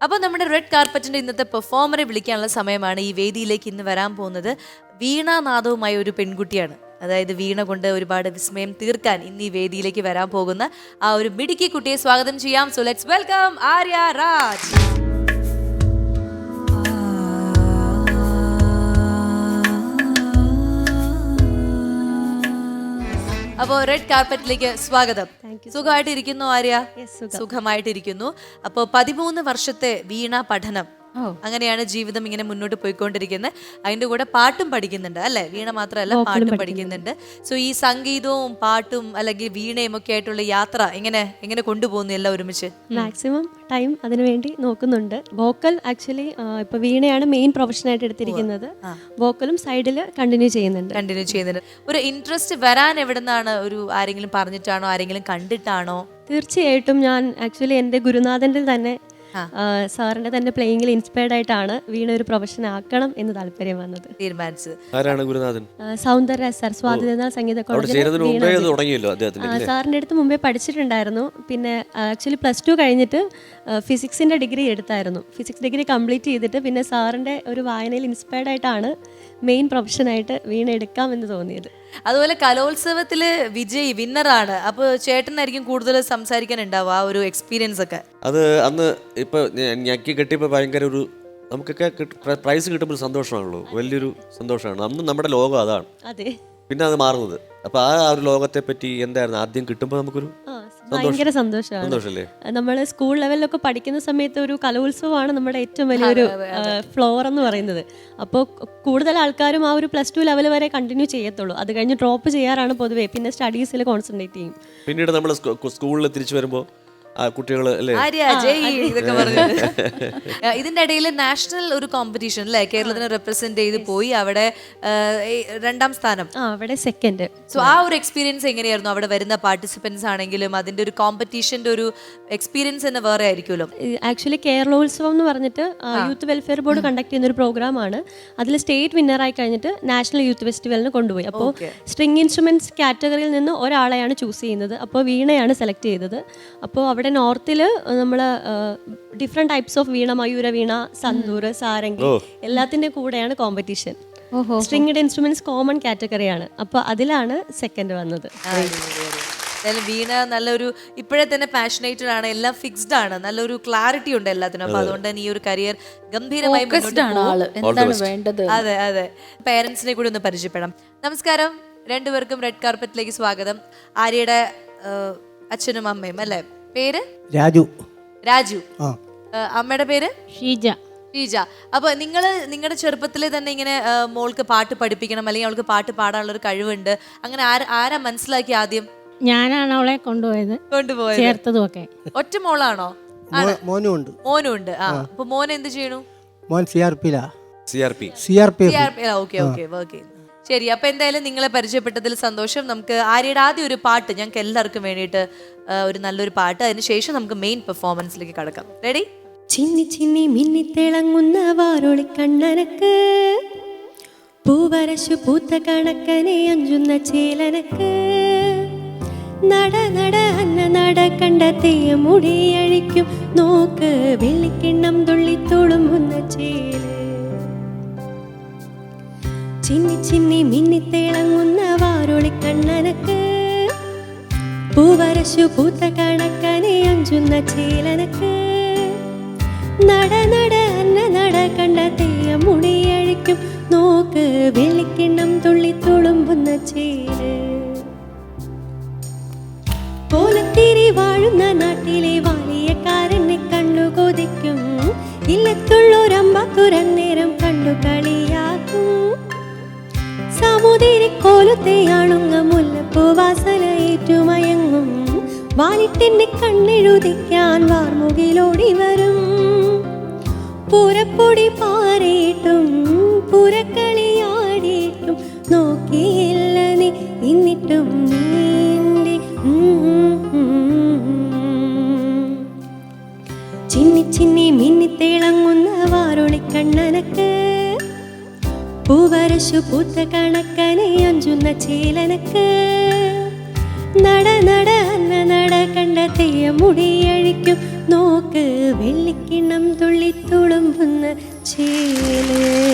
അപ്പോൾ നമ്മുടെ റെഡ് കാർപ്പറ്റിന്റെ ഇന്നത്തെ പെർഫോമറെ വിളിക്കാനുള്ള സമയമാണ്. ഈ വേദിയിലേക്ക് ഇന്ന് വരാൻ പോകുന്നത് വീണാനാദവുമായ ഒരു പെൺകുട്ടിയാണ്. അതായത് വീണ കൊണ്ട് ഒരുപാട് വിസ്മയം തീർക്കാൻ ഇന്ന് ഈ വേദിയിലേക്ക് വരാൻ പോകുന്ന ആ ഒരു മിടുക്കി കുട്ടിയെ സ്വാഗതം ചെയ്യാം. So let's welcome Arya Raj. അപ്പോൾ റെഡ് കാർപ്പറ്റിലേക്ക് സ്വാഗതം. സുഖമായിട്ടിരിക്കുന്നു ആര്യ? സുഖമായിട്ടിരിക്കുന്നു. അപ്പോൾ 13 വർഷത്തെ വീണ പഠനം, അങ്ങനെയാണ് ജീവിതം ഇങ്ങനെ മുന്നോട്ട് പോയിക്കൊണ്ടിരിക്കുന്നത്. അതിന്റെ കൂടെ പാട്ടും പഠിക്കുന്നുണ്ട് അല്ലെ? വീണ മാത്രമല്ല, പാട്ടും പഠിക്കുന്നുണ്ട്. സോ ഈ സംഗീതവും പാട്ടും അല്ലെങ്കിൽ വീണയും ഒക്കെ ആയിട്ടുള്ള യാത്ര എങ്ങനെ കൊണ്ടുപോകുന്നു എല്ലാം ഒരുമിച്ച്? മാക്സിമം ടൈം അതിനുവേണ്ടി നോക്കുന്നുണ്ട്. വോക്കൽ ആക്ച്വലി ഇപ്പൊ വീണയാണ് മെയിൻ പ്രൊഫഷനായിട്ട് എടുത്തിരിക്കുന്നത്. വോക്കലും സൈഡിൽ കണ്ടിന്യൂ ചെയ്യുന്നുണ്ട്. ഒരു ഇൻട്രസ്റ്റ് വരാൻ എവിടുന്നാണ്? ഒരു ആരെങ്കിലും പറഞ്ഞിട്ടാണോ, ആരെങ്കിലും കണ്ടിട്ടാണോ? തീർച്ചയായിട്ടും ഞാൻ ആക്ച്വലി എൻ്റെ ഗുരുനാഥൻ്റെ തന്നെ സാറിന്റെ തന്നെ പ്ലേയിങ്ങിൽ ഇൻസ്പയർഡ് ആയിട്ടാണ് വീണ ഒരു പ്രൊഫഷൻ ആക്കണം എന്ന് താല്പര്യം വന്നത്. തീരുമാനിച്ചത് ആരാണ് ഗുരുനാഥൻ? സൗന്ദര്യ സർ, സ്വാതിനാൾ സംഗീത കോളേജിൽ സാറിന്റെ അടുത്ത് മുമ്പേ പഠിച്ചിട്ടുണ്ടായിരുന്നു. പിന്നെ ആക്ച്വലി +2 കഴിഞ്ഞിട്ട് ഫിസിക്സിന്റെ ഡിഗ്രി എടുത്തായിരുന്നു. ഫിസിക്സ് ഡിഗ്രി കംപ്ലീറ്റ് ചെയ്തിട്ട് പിന്നെ സാറിന്റെ ഒരു വായനയിൽ ഇൻസ്പയർഡ് ആയിട്ടാണ് മെയിൻ പ്രൊഫഷനായിട്ട് വീണ എടുക്കാമെന്ന് തോന്നിയത്. അതുപോലെ കലോത്സവത്തില് വിന്നറാണ്. അപ്പോൾ ചേട്ടനായിരിക്കും കൂടുതൽ സംസാരിക്കാൻ ഉണ്ടാവും ആ ഒരു എക്സ്പീരിയൻസ് ഒക്കെ. അത് അന്ന് ഇപ്പൊ ഞെക്കി കെട്ടിയപ്പോ ഭയങ്കര ഒരു നമുക്കൊക്കെ പ്രൈസ് കിട്ടുമ്പോൾ സന്തോഷമാണല്ലോ, വലിയൊരു സന്തോഷമാണ്. അന്ന് നമ്മുടെ ലോകം അതാണ്. അതെ. പിന്നെ അത് മാറുന്നത്. അപ്പൊ ആ ഒരു ലോകത്തെ പറ്റി എന്തായിരുന്നു ആദ്യം കിട്ടുമ്പോൾ നമുക്കൊരു ഭയങ്കര സന്തോഷമാണ്. നമ്മൾ സ്കൂൾ ലെവലിലൊക്കെ പഠിക്കുന്ന സമയത്ത് ഒരു കലോത്സവമാണ് നമ്മുടെ ഏറ്റവും വലിയൊരു ഫ്ലോർ എന്ന് പറയുന്നത്. അപ്പോൾ കൂടുതൽ ആൾക്കാരും ആ ഒരു +2 ലെവൽ വരെ കണ്ടിന്യൂ ചെയ്യത്തുള്ളൂ. അത് കഴിഞ്ഞ് ഡ്രോപ്പ് ചെയ്യാറാണ് പൊതുവേ. പിന്നെ സ്റ്റഡീസിൽ കോൺസെൻട്രേറ്റ് ചെയ്യും. പിന്നീട് നമ്മൾ സ്കൂളിൽ തിരിച്ചു വരുമ്പോൾ കുട്ടികൾ ഇതൊക്കെ പറഞ്ഞു. ഇതിന്റെ ഇടയിൽ നാഷണൽ ഒരു കോമ്പറ്റീഷൻ അല്ലേ, കേരളത്തിനെ റെപ്രസെന്റ് ചെയ്ത് പോയി. അവിടെ 2ാം സ്ഥാനം, അവിടെ സെക്കൻഡ്. സോ ആ ഒരു എക്സ്പീരിയൻസ് എങ്ങനെയായിരുന്നു? അവിടെ വരുന്ന പാർട്ടിസിപ്പൻസ് ആണെങ്കിലും അതിന്റെ ഒരു കോമ്പറ്റീഷന്റെ ഒരു എക്സ്പീരിയൻസ് തന്നെ വേറെ ആയിരിക്കുമല്ലോ. ആക്ച്വലി കേരളോത്സവം എന്ന് പറഞ്ഞിട്ട് യൂത്ത് വെൽഫെയർ ബോർഡ് കണ്ടക്ട് ചെയ്യുന്ന ഒരു പ്രോഗ്രാമാണ്. അതിൽ സ്റ്റേറ്റ് വിന്നറായി കഴിഞ്ഞിട്ട് നാഷണൽ യൂത്ത് ഫെസ്റ്റിവലിന് കൊണ്ടുപോയി. അപ്പോൾ സ്ട്രിങ് ഇൻസ്ട്രുമെന്റ്സ് കാറ്റഗറിയിൽ നിന്ന് ഒരാളെയാണ് ചൂസ് ചെയ്യുന്നത്. അപ്പോൾ വീണയാണ് സെലക്ട് ചെയ്തത്. അപ്പോൾ അവിടെ നോർത്തിൽ നമ്മൾ different types of veena, Mayura veena, santoor, sarangi എല്ലാത്തിന്റെ കൂടെയാണ് കോമ്പറ്റീഷൻ. സ്ട്രിങ്ഡ് ഇൻസ്ട്രുമെന്റ്സ് കോമൺ കാറ്റഗറിയാണ്. അപ്പോൾ അതിലാണ് സെക്കൻഡ് വന്നത്. വീണ നല്ലൊരു ഇപ്പോഴേ തന്നെ പാഷനേറ്റഡ് ആണ്, എല്ലാം ഫിക്സ്ഡ് ആണ്, നല്ലൊരു ക്ലാരിറ്റി ഉണ്ട് എല്ലാത്തിനും. അപ്പൊ അതുകൊണ്ട് തന്നെ ഈ ഒരു കരിയർ ഗംഭീരമായി വേണ്ടത്. അതെ അതെ. പേരൻസിനെ കൂടി ഒന്ന് പരിചയപ്പെടാം. നമസ്കാരം, രണ്ടുപേർക്കും റെഡ് കാർപ്പറ്റിലേക്ക് സ്വാഗതം. ആര്യയുടെ അച്ഛനും അമ്മയും അല്ലേ? പേര് രാജു. അമ്മയുടെ പേര് ഷീജ. അപ്പൊ നിങ്ങളുടെ ചെറുപ്പത്തിലെ തന്നെ ഇങ്ങനെ മോൾക്ക് പാട്ട് പഠിപ്പിക്കണം, അല്ലെങ്കിൽ അവൾക്ക് പാട്ട് പാടാനുള്ള ഒരു കഴിവുണ്ട്, അങ്ങനെ ആരാ മനസ്സിലാക്കി ആദ്യം? ഞാനാണ് അവളെ കൊണ്ടുപോയത്, ചേർത്തതുമൊക്കെ. ഒറ്റ മോളാണോ? മോനും ഉണ്ട്. അപ്പൊ മോൻ എന്ത് ചെയ്യണു? മോൻ ഓക്കെ. ശരി, അപ്പൊ എന്തായാലും നിങ്ങളെ പരിചയപ്പെട്ടതിൽ സന്തോഷം. നമുക്ക് ആര്യയുടെ ആദ്യം ഒരു പാട്ട് ഞങ്ങൾക്ക് എല്ലാവർക്കും വേണ്ടിയിട്ട് ഒരു നല്ലൊരു പാട്ട്, അതിനുശേഷം നമുക്ക് മെയിൻ പെർഫോമൻസിലേക്ക് കടക്കാം. റെഡി? ചിന്നി ചിന്നി മിന്നി തിളങ്ങുന്ന വാരൊളി കണ്ണനക്ക്, പൂവരശു പൂത്ത കണക്കനെ അഞ്ചുന്ന ചേലനക്ക്, നട നട അന്ന നട കണ്ടെത്തിയ മുടിയഴിക്കും നോക്ക്, വെള്ളിക്കിണ്ണം തുള്ളി തുളുമ്പുന്ന ചേല്. ചിന്നി ചിന്നി മിന്നി തിളങ്ങുന്ന വാരൊളി കണ്ണനക്ക്, പൂവരശു പൂത്ത കണക്കനെ അഞ്ചുന്ന ചേലനക്ക്, നട നട അന്ന നട കണ്ടെത്തിയ മുടിയഴിക്കും നോക്ക്, വെള്ളിക്കിണ്ണം തുള്ളി തുളുമ്പുന്ന ചേല്. കോലത്തിരി വാഴുന്ന നാട്ടിലെ വാലിയക്കാരനെ കണ്ടു കൊതിക്കും, ഇല്ലത്തുള്ളൊരമ്പത്തുരന്നേരം കണ്ടു കളിയാക്കും. സമുദ്രിക്കോലത്തെയാണുങ്ങ മുല്ലപ്പൂ വാസന ഏറ്റുമയങ്ങും, വാലിട്ടെന്നെ കണ്ണെഴുതിക്കാൻ വാർമുകിലോടി വരും. പുരപ്പൊടി പാറിയിട്ടും പുരക്കളിയാടിയിട്ടും നോക്കിയില്ല നീ, എന്നിട്ടും നീന്റെ ചിന്നി ചിന്നി മിന്നി തിളങ്ങുന്ന വാരൊളി കണ്ണനക്ക്, പൂവരശു പൂത്ത കണക്കനെ അഞ്ചുന്ന ചേലനക്ക്, നട നട അന്ന നട കണ്ടെത്തിയ മുടിയഴിക്കും നോക്ക് വെള്ളിക്കിണ്ണം തുള്ളി തുളുമ്പുന്ന ചേല്